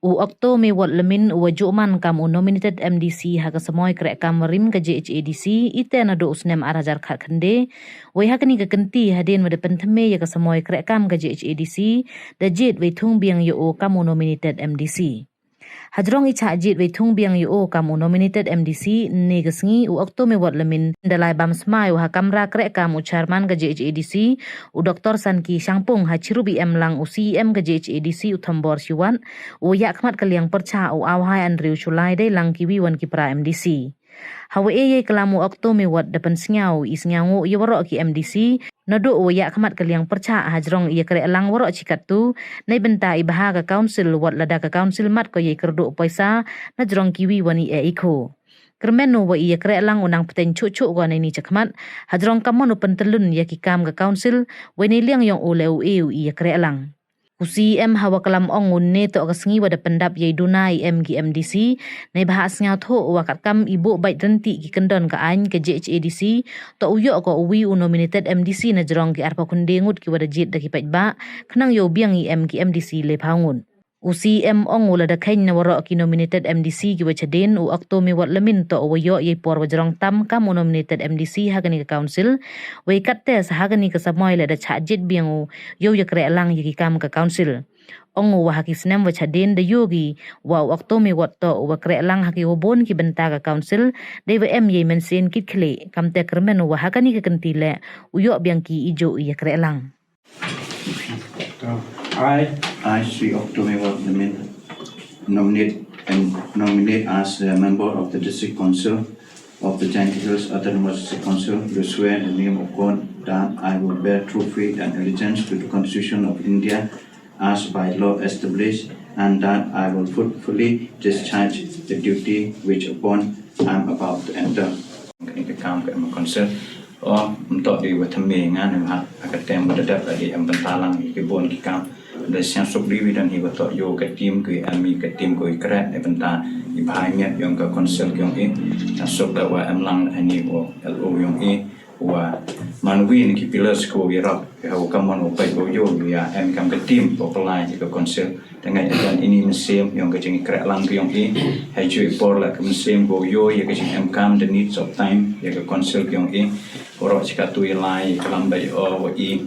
U okto me wat lemin u juman kam u nominated MDC ha ka semoy krek kam rim ke JHADC ite na do usnem arajar khat khande we ha kani ka kenti hadin wada penthme ya ka semoy krek kam ke JHADC da jit we thung biang yo kam u nominated MDC Hajrong icha jit we thung biang yo kam u nominated MDC ne gasngi u okto me wat lemin dalai bam smai ha kamra krek kam u chairman ke JHADC u Dr. Sanki Shangpung ha chirubi em lang u CM ke JHADC u thambor siwan u yak khmat kaliang percha u awhai Andrew Chulai dai lang kiwi wan kipra MDC hawe ye kelamu okto me wat depan sngau isngangu ye warok ki MDC nado u yak khmat kaliang percha hajrong ye krek lang warok chikat tu nei benta ibaha ka council wat lada ka council mat ko ye kerdo paisa na jrong kiwi wani e ikho Kermenu wa iya krek lang unang peten cucuk gua ni cakmat hajrong kamon upen telun ya kikam ka council weni liang yang ule u iya krek lang UCM hawa kalam ong unne to kasngi wada pendap ye dunai MGMDC nei bahas ngau tho wakat kam ibu bait renti ki kendon ka ain ke JHADC to uyo ko uwi u nominated MDC na jrong ki arpa kundengut ki wada jit daki pait ba khnang yo biang i MGMDC le phangun UCM ong ula da khain na warok ki nominated MDC ki wachaden u okto me wat lemin to wayo ye por wajrong tam kam nominated MDC hagani ka council we katte sa hagani ka samoy le da chajit biang u yo ye kre lang ye ki kam ka council ong wa hakisnem wachaden da yogi wa okto me wat to wa kre lang haki wobon ki benta ka council DWM ye mensen kit khle kamte kermen wa hagani ka kentile u yo biang ki ijo ye kre lang I, Sri October Lemin, nominate as a member of the District Council of the Giant Hills Autonomous District Council, do swear in the name of God that I will bear true faith and allegiance to the Constitution of India as by law established, and that I will fully discharge the duty which upon I am about to enter. Ini kam ke council. Untuk di watemengan yang akan tem berdadap di empantalang kebun kikam dan siang sobri dan hiba to yo ke tim ke ami ke tim ko ikrat di benta di bahaya yang ke konsel yang ini sob da wa amlang ani wo lo yang ini wa manwi ni kipilas ko wirap ke ho kamon o pai ko yo ya am kam ke tim ko pelai ke konsel dengan dan ini mesin yang ke jeng ikrat lang yang ini haju por la ke mesin bo yo ya ke jeng am kam the needs of time ya ke konsel yang ini orang cakap tu ilai lambai o i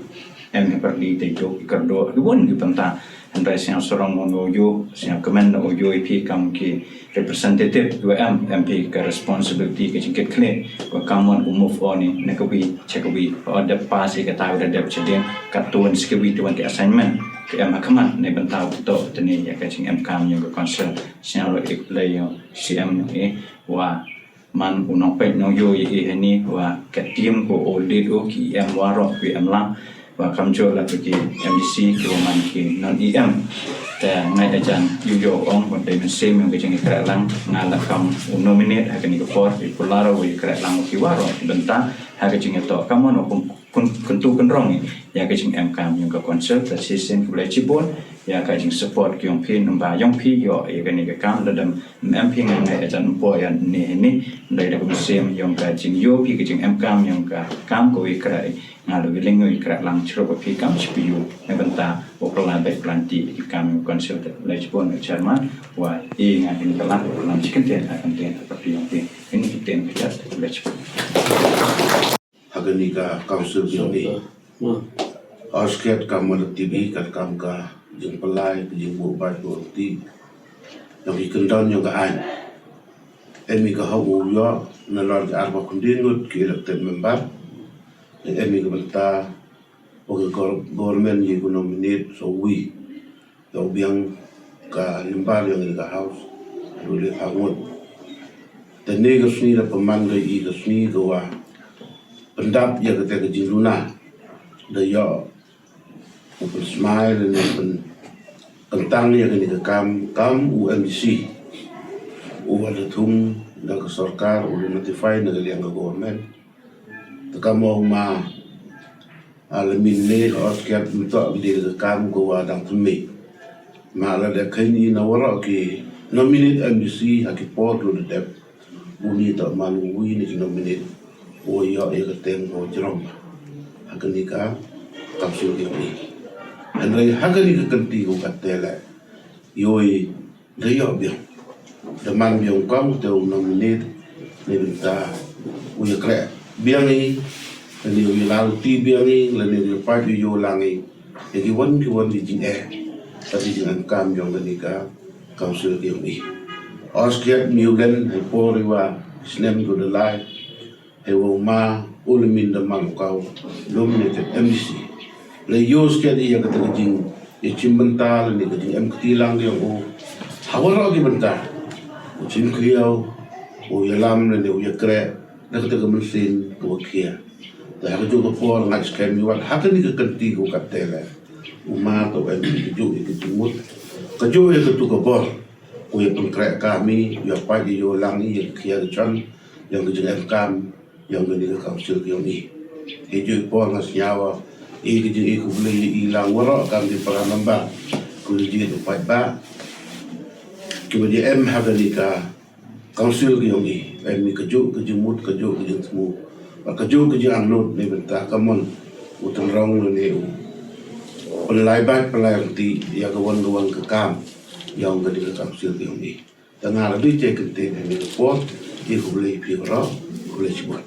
em perli te jo ikardo duon di penta andai siang sorong monoyo siang kemen oyo ip kam ki representative 2M MP ke responsibility ke jingket kle ko kamon move on ni nekawi chekawi order pass ke tahu dah chedeng katun skiwi tuan ke assignment ke em hakaman ne bentau to teni ya ke jing em kam yang ke concern siang lo iklay CM ni wa man unong pet no yo ye ni wa katim ko audit o ki em warok ki em lang wa kamjo la ki MDC ki man ki non em ta ngai ajan yo ong ko de sem yang ke kra lang ngala kam nominate ha ni ko for ki polaro wi kra lang ki warok benta ha ke jing to kam no kuntu kenrong ya ke jing em kam yang ke concert ta sisen ko le chibon ya ka jing support ki yong pin ba yong pi yo e ka ni ka kam ladam em pi ngai ajan po ya ni dai da ko sem yong ka jing yo pi ka jing em kam yong ka kam ko i kra ngalu wiling i kra lang chro ko pi kam chi yu ne banta o plan bai planti ki kam concert le chibon ne chairman wa e ngai ni ka lang chi kenten akan ten pa pi yong pi ini kiten ka le chibon hagani ka council yang ni asket kamar TV kat kam ka jeng pelai jeng bu bai ko ti yang ikendon yang ka an emi ka hawu yo na lor ka arba kundingut ki elected member emi ka benta o government ye ko nominate so we do biang ka limbar yang ka house dole hangut dan ne ga sni da pamanda i ga sni go wa pendap ya kata ke jiluna da ya open smile dan open kentang ya ke kam UMDC ada tung dan ke sarkar udah notify dengan yang ke government tak mau ma alamin ne oskat untuk di ke kam go adang tumi ma ada kini nawara ke nominate MDC hakipot lo de uni tak malu ni nominate o ya ya keteng o jerong hagani ka kapsul ini andai hagani ka kenti ko katela yoi Gayo biang. Daman biang kong te nominate ni benta uya kre biang ni ni uya lalu ti biang ni ni uya pa yo langi. Jadi wan di jing tapi jangan kam yang ketika council yang ni. Oscar Mugan po riwa snem go the life e wo ma ulumin da mang kau nominated MC. Le yos ke dia kata jing e chimbental ni ke jing tilang dia o hawara gi bentar. Chin kriau o yalam ni o yakre da kata ke mesin ko kia. Da ha jo ko por ngai skem ni wat ha ni ke kenti ko katela. Uma to MC ju ke jimut. Ka jo e ke tu ko bor. O ya pengkrek kami ya pa di yo lang ni ya kia chan yang ke jing kam yang ke council yang ni. E jo por ngas nyawa jadi aku boleh hilang warak kami di Paranamba boleh jadi tempat ba kemudian harga nikah council yang ni ni kejuk kejumut kejuk semua kejuk anut ni bentah kamun utang rong ni pelaibat pelayarti yang kawan kekam yang ke council yang ni tengah lebih cek kenting ni report dia boleh pilih boleh sebut